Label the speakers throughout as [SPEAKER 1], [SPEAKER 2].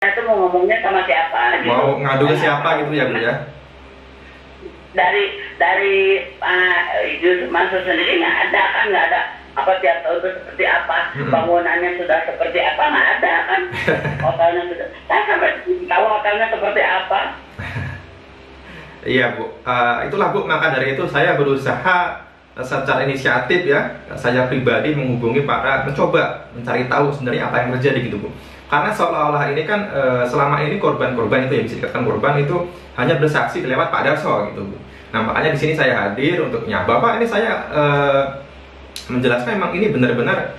[SPEAKER 1] itu mau ngomongnya sama siapa gitu.
[SPEAKER 2] Mau ngadu ke siapa gitu ya Bu ya?
[SPEAKER 1] Dari Yusuf Mansur sendiri nggak ada apa tiap tahun itu seperti apa, bangunannya sudah seperti apa, nggak ada kan. Hotelnya sudah, saya sampai tahu hotelnya seperti apa.
[SPEAKER 2] Iya Bu, itulah Bu, maka dari itu saya berusaha secara inisiatif ya, saya pribadi menghubungi mencoba mencari tahu sebenarnya apa yang terjadi gitu Bu. Karena seolah-olah ini kan selama ini korban-korban itu yang bisa dikatakan korban itu hanya bersaksi lewat Pak Darso gitu Bu. Nah makanya di sini saya hadir untuknya. Bapak ini saya menjelaskan memang ini benar-benar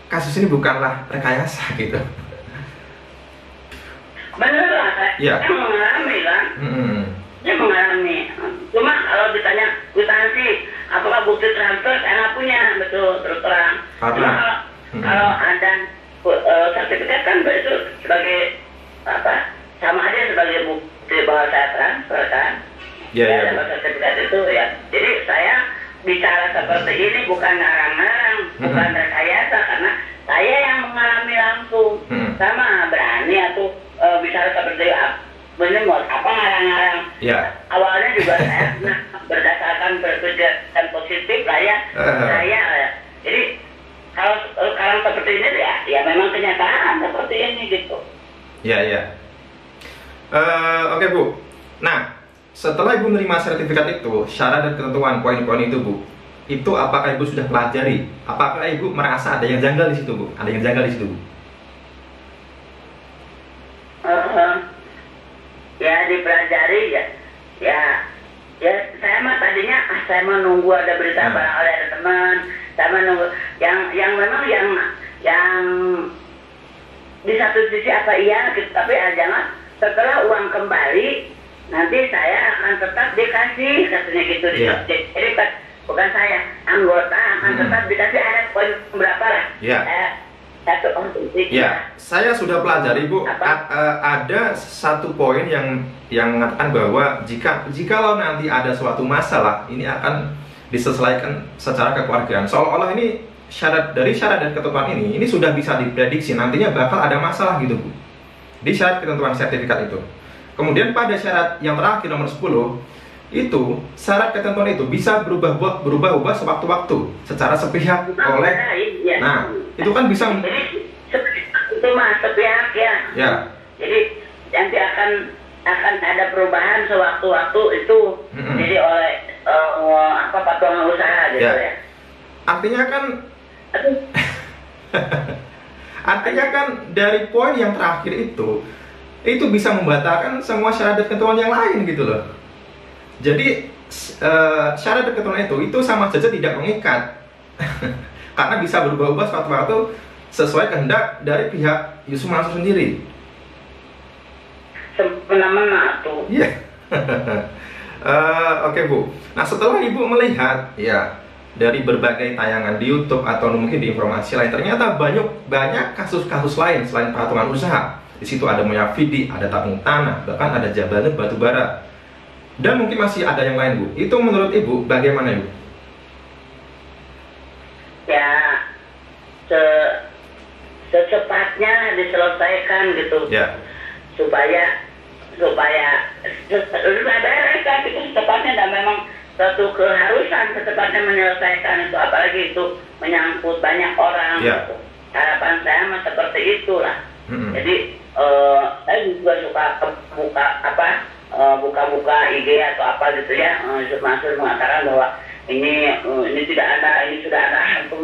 [SPEAKER 2] kasus ini bukanlah rekayasa gitu.
[SPEAKER 1] Benar lah,
[SPEAKER 2] Ya.
[SPEAKER 1] saya mengalami kan. Dia mengalami. Cuma kalau ditanya kwitansi apakah bukti transfer, saya nggak punya, betul terus terang. Cuma kalau ada sertifikat kan itu sebagai apa, sama aja sebagai bukti bahwa saya transfer kan.
[SPEAKER 2] Ya.
[SPEAKER 1] Sertifikat itu ya. Jadi saya bicara seperti ini bukan ngarang-ngarang, bukan rekayasa, karena saya yang mengalami langsung. Sama berani atau bicara seperti benar mau apa ngarang-ngarang. Awalnya juga saya berdasarkan berpikiran positif lah ya. Saya jadi kalau sekarang seperti ini ya memang kenyataan seperti ini gitu.
[SPEAKER 2] Ya. Oke Bu. Nah, setelah Ibu menerima sertifikat itu, syarat dan ketentuan poin-poin itu Bu, itu apakah Ibu sudah pelajari? Apakah Ibu merasa ada yang janggal di situ Bu? Ada yang janggal di situ Bu?
[SPEAKER 1] Ya dipelajari ya saya mah tadinya saya mau nunggu ada berita barangkali ada teman, saya mau nunggu yang memang yang di satu sisi apa iya gitu, tapi jangan setelah uang kembali nanti saya akan tetap dikasih katanya gitu. Jadi bukan saya, anggota akan tetap dikasih, ada poin berapa lah. Satu konsumsi.
[SPEAKER 2] Ya, saya sudah pelajari Bu. Ada satu poin yang mengatakan bahwa jikalau nanti ada suatu masalah, ini akan diselesaikan secara kekeluargaan. Seolah-olah ini syarat dan ketentuan ini sudah bisa diprediksi nantinya bakal ada masalah gitu Bu. Di syarat ketentuan sertifikat itu. Kemudian pada syarat yang terakhir nomor 10 itu syarat ketentuan itu bisa berubah-ubah sewaktu-waktu secara sepihak oleh. Nah, itu kan bisa
[SPEAKER 1] itu mas sepihak ya. Jadi nanti akan ada perubahan sewaktu-waktu itu jadi oleh patungan usaha gitu ya.
[SPEAKER 2] Artinya kan dari poin yang terakhir itu bisa membatalkan semua syarat dan ketentuan yang lain gitu loh. Jadi syarat dan ketentuan itu sama saja tidak mengikat karena bisa berubah-ubah suatu waktu sesuai kehendak dari pihak Yusuf Mansur sendiri.
[SPEAKER 1] Semena-mena tuh.
[SPEAKER 2] Iya. Oke Bu. Nah setelah Ibu melihat ya dari berbagai tayangan di YouTube atau mungkin di informasi lain, ternyata banyak kasus-kasus lain selain patungan usaha. Di situ ada Moyavidi, ada tabung tanah, bahkan ada Jabalut batu bara. Dan mungkin masih ada yang lain Bu. Itu menurut Ibu bagaimana Ibu?
[SPEAKER 1] Ya, secepatnya diselesaikan gitu.
[SPEAKER 2] Ya.
[SPEAKER 1] Supaya beres kan itu secepatnya, dan memang suatu keharusan secepatnya menyelesaikan itu, apalagi itu menyangkut banyak orang. Gitu. Harapan saya mah seperti itulah. Jadi saya juga suka buka IG atau apa gitu ya. Yusuf Mansur mengatakan bahwa ini tidak ada, ini sudah ada, itu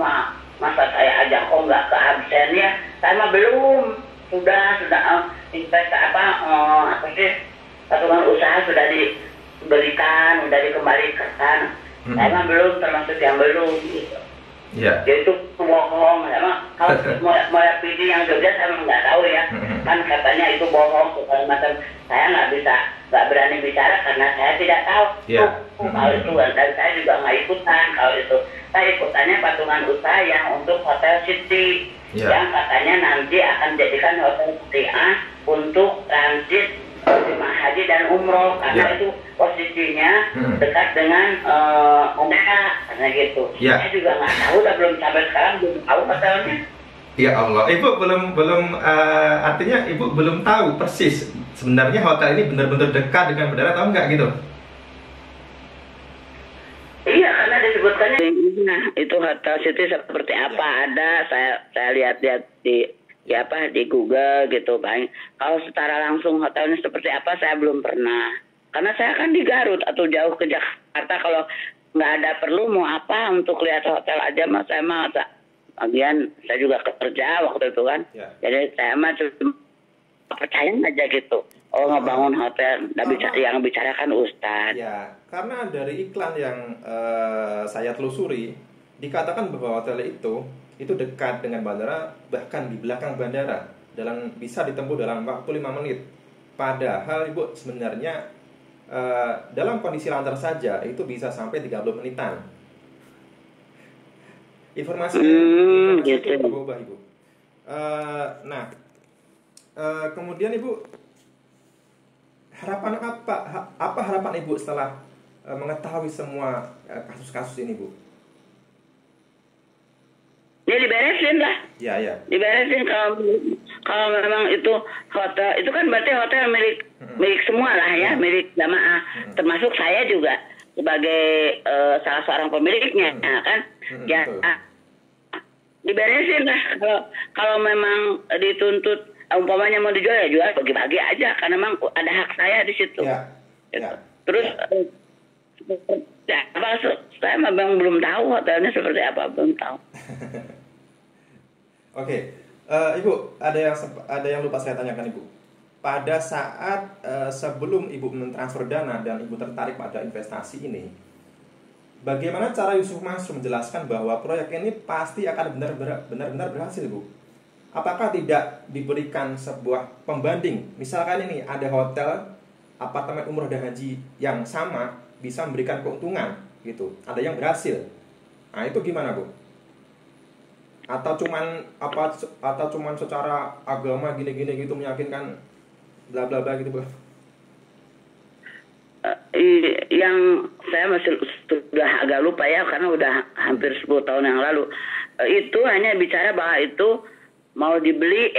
[SPEAKER 1] masa saya ajak kok nggak ke absen ya. Saya mah belum, sudah patungan usaha sudah diberikan, sudah dikembalikan. Saya mah belum, termasuk yang belum gitu. Itu bohong, kalau Moyavidi yang Jogja saya nggak tahu ya, kan katanya itu bohong segala macam. Saya nggak berani bicara karena saya tidak tahu. Kalau itu, dan saya juga nggak ikutan. Kalau itu saya ikutannya patungan usaha yang untuk Hotel City, yang katanya nanti akan dijadikan Hotel City A untuk transit jemaah haji dan umroh, karena itu posisinya dekat dengan Mekah, karena gitu. Saya juga nggak tahu, belum sampai sekarang belum tahu hotelnya.
[SPEAKER 2] Ya Allah, Ibu belum artinya Ibu belum tahu persis sebenarnya hotel ini benar-benar dekat dengan bandara atau enggak gitu?
[SPEAKER 1] Iya, karena disebutkannya nah, itu hotel City seperti apa ada saya lihat-lihat di Google gitu kan. Kalau secara langsung hotelnya seperti apa saya belum pernah. Karena saya kan di Garut atau jauh ke Jakarta, kalau nggak ada perlu mau apa untuk lihat hotel aja mas saya mah. Bagian saya juga kerja waktu itu kan, jadi saya mah cuma percaya aja gitu. Oh ngebangun hotel, yang bicarakan Ustadz.
[SPEAKER 2] Ya, karena dari iklan yang saya telusuri dikatakan bahwa hotel itu dekat dengan bandara, bahkan di belakang bandara, bisa ditempuh dalam waktu 5 menit. Padahal Ibu sebenarnya dalam kondisi lancar saja itu bisa sampai 30 menitan. Informasi itu berubah Ibu. Kemudian Ibu, harapan apa harapan Ibu setelah mengetahui semua kasus-kasus ini Bu?
[SPEAKER 1] Ya diberesin lah.
[SPEAKER 2] Ya.
[SPEAKER 1] Diberesin kalau memang itu hotel, itu kan berarti hotel milik semua lah ya, milik jamaah, termasuk saya juga sebagai salah seorang pemiliknya, kan? Ya diberesin lah. Kalau memang dituntut umpamanya mau dijual ya jual, bagi-bagi aja karena memang ada hak saya di situ. Terus saya memang belum tahu hotelnya seperti apa, belum tahu.
[SPEAKER 2] Oke. Ibu, ada yang lupa saya tanyakan Ibu. Pada saat sebelum Ibu mentransfer dana dan Ibu tertarik pada investasi ini, bagaimana cara Yusuf Mansur menjelaskan bahwa proyek ini pasti akan benar-benar berhasil, Bu? Apakah tidak diberikan sebuah pembanding? Misalkan ini ada hotel, apartemen umroh dan haji yang sama bisa memberikan keuntungan, gitu. Ada yang berhasil. Nah, itu gimana, Bu? Atau cuman secara agama gini-gini gitu meyakinkan bla bla bla gitu, Bu?
[SPEAKER 1] Yang saya masih sudah agak lupa ya karena udah hampir 10 tahun yang lalu. Itu hanya bicara bahwa itu mau dibeli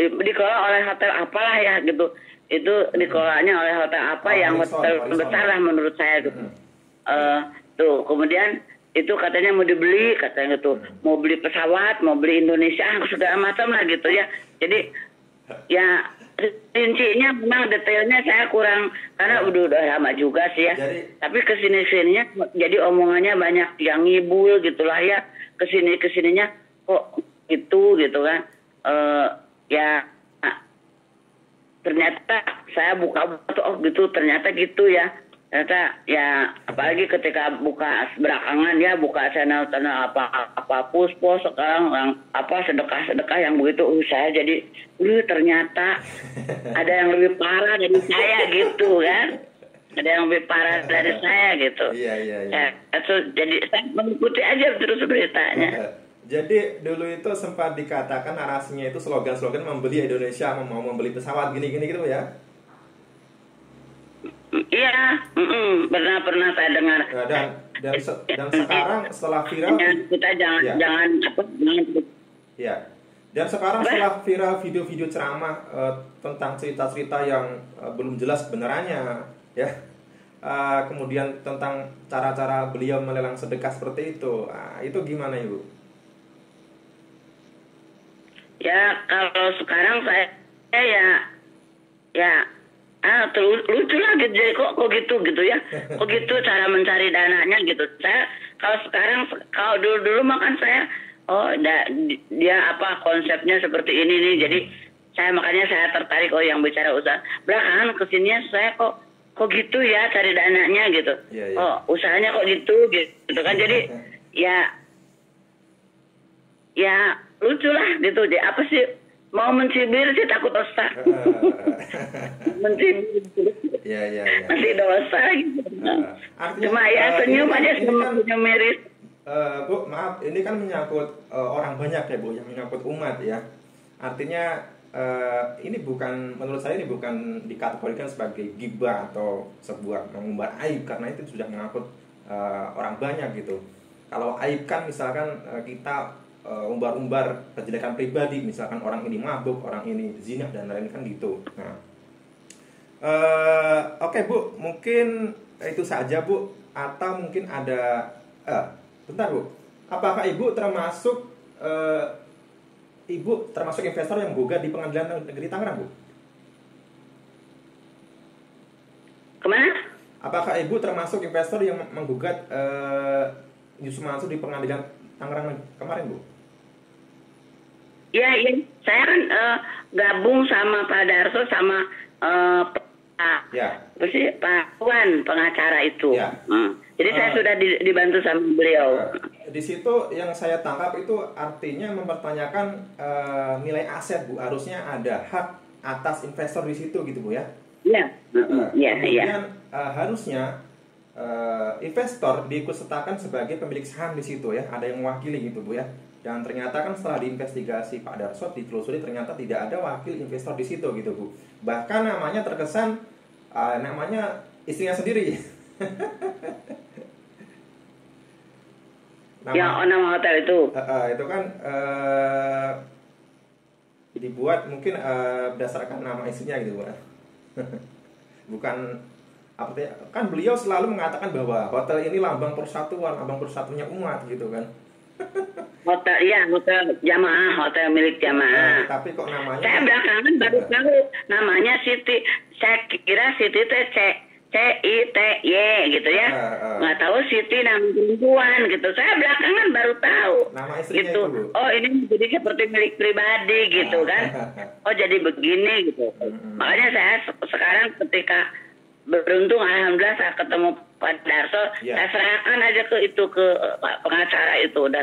[SPEAKER 1] dikelola oleh hotel apalah ya gitu. Itu dikelolanya oleh hotel apa yang hotel besar lah menurut saya gitu. Tuh kemudian itu katanya mau dibeli, katanya gitu, mau beli pesawat, mau beli Indonesia, segala macam lah gitu ya. Jadi ya rincinya memang detailnya saya kurang karena udah lama juga sih ya. Tapi kesininya jadi omongannya banyak yang ngibul gitulah ya. Kesininya kok gitu kan. Ya ternyata saya buka gitu ternyata gitu ya. Ternyata ya apalagi ketika buka belakangan ya buka channel apa pos sekarang yang sedekah yang begitu saya jadi ternyata ada yang lebih parah dari saya gitu kan, ada yang lebih parah dari saya gitu.
[SPEAKER 2] Iya.
[SPEAKER 1] Jadi saya mengikuti aja terus beritanya.
[SPEAKER 2] Jadi dulu itu sempat dikatakan narasinya itu slogan membeli Indonesia, mau membeli pesawat gini-gini gitu ya.
[SPEAKER 1] Iya, pernah saya dengar.
[SPEAKER 2] Dan sekarang setelah viral
[SPEAKER 1] kita jangan.
[SPEAKER 2] Ya. Dan sekarang setelah viral video-video ceramah tentang cerita-cerita yang belum jelas kebenarannya, ya. Kemudian tentang cara-cara beliau melelang sedekah seperti itu. Itu gimana, Ibu?
[SPEAKER 1] Ya, kalau sekarang saya lucu lah gitu, jadi kok gitu ya, kok gitu cara mencari dananya gitu. Saya kalau sekarang, kalau dulu makan saya, dia apa konsepnya seperti ini nih, jadi makanya saya tertarik yang bicara usaha. Belakangan kesininya saya kok gitu ya cari dananya gitu, usahanya kok gitu kan, jadi ya lucu lah gitu, jadi apa sih? Mau mencibir sih takut dosa. Mencibir.
[SPEAKER 2] Iya.
[SPEAKER 1] Masih dosa gitu. Cuma ya senyum aja, senyum miris.
[SPEAKER 2] Bu, maaf, ini kan menyangkut orang banyak ya Bu, yang menyangkut umat ya. Artinya ini bukan, menurut saya ini bukan dikategorikan sebagai gibah atau sebuah mengumbar aib, karena itu sudah mengangkut orang banyak gitu. Kalau aib kan misalkan kita umbar-umbar kejelekan pribadi, misalkan orang ini mabuk, orang ini zina dan lain-lain kan gitu. Nah, oke Bu, mungkin itu saja Bu, atau mungkin ada, bentar Bu, apakah Ibu termasuk investor yang menggugat di Pengadilan Negeri Tangerang Bu?
[SPEAKER 1] Kemana?
[SPEAKER 2] Apakah Ibu termasuk investor yang menggugat Yusuf Mansur di Pengadilan Tangerang kemarin Bu?
[SPEAKER 1] Iya, saya kan gabung sama Pak Darso sama Pak Wan pengacara itu. Ya. Jadi saya sudah dibantu sama beliau.
[SPEAKER 2] Di situ yang saya tangkap itu artinya mempertanyakan nilai aset Bu. Harusnya ada hak atas investor di situ gitu Bu ya.
[SPEAKER 1] Iya.
[SPEAKER 2] Kemudian harusnya investor diikutsertakan sebagai pemilik saham di situ ya. Ada yang mewakili gitu Bu ya. Dan ternyata kan setelah diinvestigasi Pak Darso, ditelusuri ternyata tidak ada wakil investor di situ gitu Bu. Bahkan namanya terkesan namanya istrinya sendiri.
[SPEAKER 1] Nama hotel itu.
[SPEAKER 2] Itu kan dibuat mungkin berdasarkan nama istrinya gitu Bu. Bukan artinya, kan beliau selalu mengatakan bahwa hotel ini lambang persatuan, lambang persatunya umat gitu kan.
[SPEAKER 1] Hotel jamaah, hotel milik jamaah.
[SPEAKER 2] Tapi kok namanya? Saya
[SPEAKER 1] belakangan baru tahu namanya Siti. Saya kira Siti itu CITY gitu ya. Nggak tahu Siti nama perempuan gitu. Saya belakangan baru tahu.
[SPEAKER 2] Nama istrinya
[SPEAKER 1] gitu.
[SPEAKER 2] Itu.
[SPEAKER 1] Oh ini jadi seperti milik pribadi gitu kan. Oh jadi begini gitu. Makanya saya sekarang ketika beruntung alhamdulillah saya ketemu Pak Darso, saya serahkan aja ke pengacara itu. Udah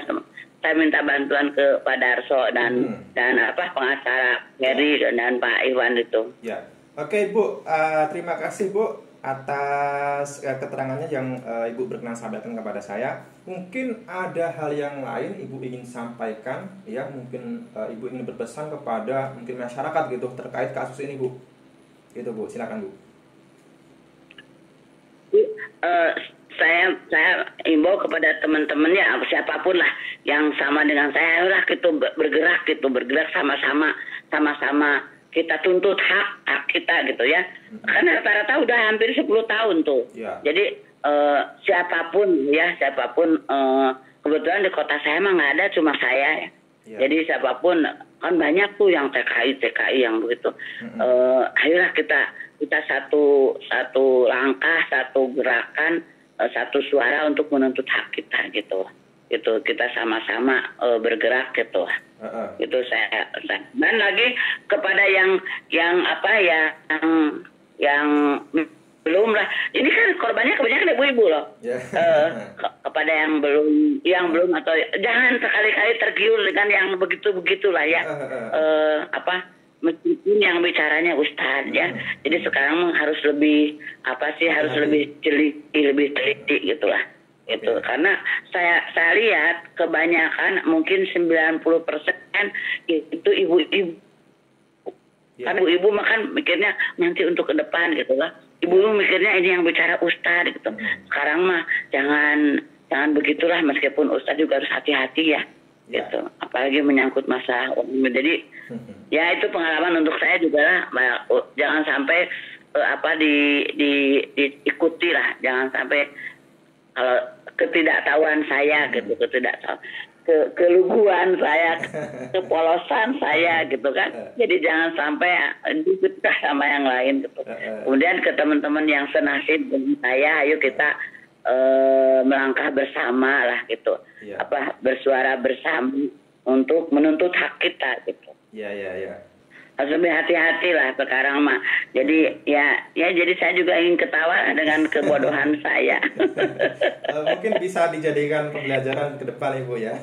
[SPEAKER 1] saya minta bantuan ke Pak Darso dan pengacara Heri dan Pak Iwan itu.
[SPEAKER 2] Ya. Oke Bu, terima kasih Bu atas keterangannya yang Ibu berkenan sampaikan kepada saya. Mungkin ada hal yang lain Ibu ingin sampaikan ya, mungkin Ibu ingin berpesan kepada mungkin masyarakat gitu terkait kasus ini Bu. Gitu Bu, silakan Bu.
[SPEAKER 1] Saya imbau kepada teman-teman ya siapapun lah yang sama dengan saya lah gitu bergerak sama-sama kita tuntut hak kita gitu ya. Karena rata-rata udah hampir 10 tahun tuh. Jadi siapapun kebetulan di kota saya mah nggak ada, cuma saya ya. Jadi siapapun kan banyak tuh yang TKI yang begitu. Ayolah kita satu langkah, satu gerakan, satu suara untuk menuntut hak kita gitu. Itu kita sama-sama bergerak gitu. Itu saya dan lagi kepada yang belum lah. Ini kan korbannya kebanyakan ibu-ibu loh. Kepada yang belum atau jangan sekali-kali tergiur dengan yang begitulah ya. Meskipun yang bicaranya Ustadz ya. Jadi sekarang harus lebih lebih teliti gitulah. Gitu. Karena saya lihat kebanyakan mungkin 90% itu ibu-ibu. Kan ibu-ibu makan mikirnya nanti untuk ke depan gitu lah. Ibu mikirnya ini yang bicara Ustadz gitu. Sekarang mah jangan begitulah, meskipun Ustadz juga harus hati-hati ya. Gitu. Apalagi menyangkut masalah umum. Jadi ya itu pengalaman untuk saya juga lah. Jangan sampai diikuti lah. Jangan sampai kalau ketidaktahuan saya gitu, keluguan saya, kepolosan saya gitu kan. Jadi jangan sampai diikutkan sama yang lain gitu. Kemudian ke teman-teman yang senasib dengan saya, ayo kita melangkah bersama lah gitu. Bersuara bersama untuk menuntut hak kita gitu. Harus lebih hati-hati lah sekarang mah. Jadi jadi saya juga ingin ketawa dengan kebodohan saya.
[SPEAKER 2] Mungkin bisa dijadikan pembelajaran ke depan Ibu ya.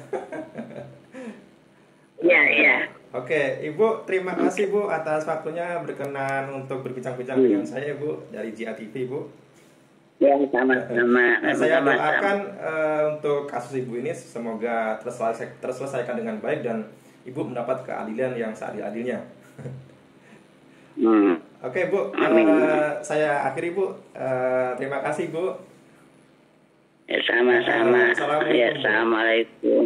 [SPEAKER 1] Iya.
[SPEAKER 2] Oke, Ibu terima kasih Bu atas waktunya berkenan untuk berbincang-bincang dengan saya Bu dari JIA TV Bu.
[SPEAKER 1] Ya, sama-sama.
[SPEAKER 2] Saya doakan untuk kasus Ibu ini semoga terselesaikan dengan baik dan Ibu mendapat keadilan yang seadil-adilnya. Oke Bu, saya akhiri Bu. Terima kasih Bu.
[SPEAKER 1] Ya, sama-sama.
[SPEAKER 2] Assalamualaikum.
[SPEAKER 1] Assalamualaikum.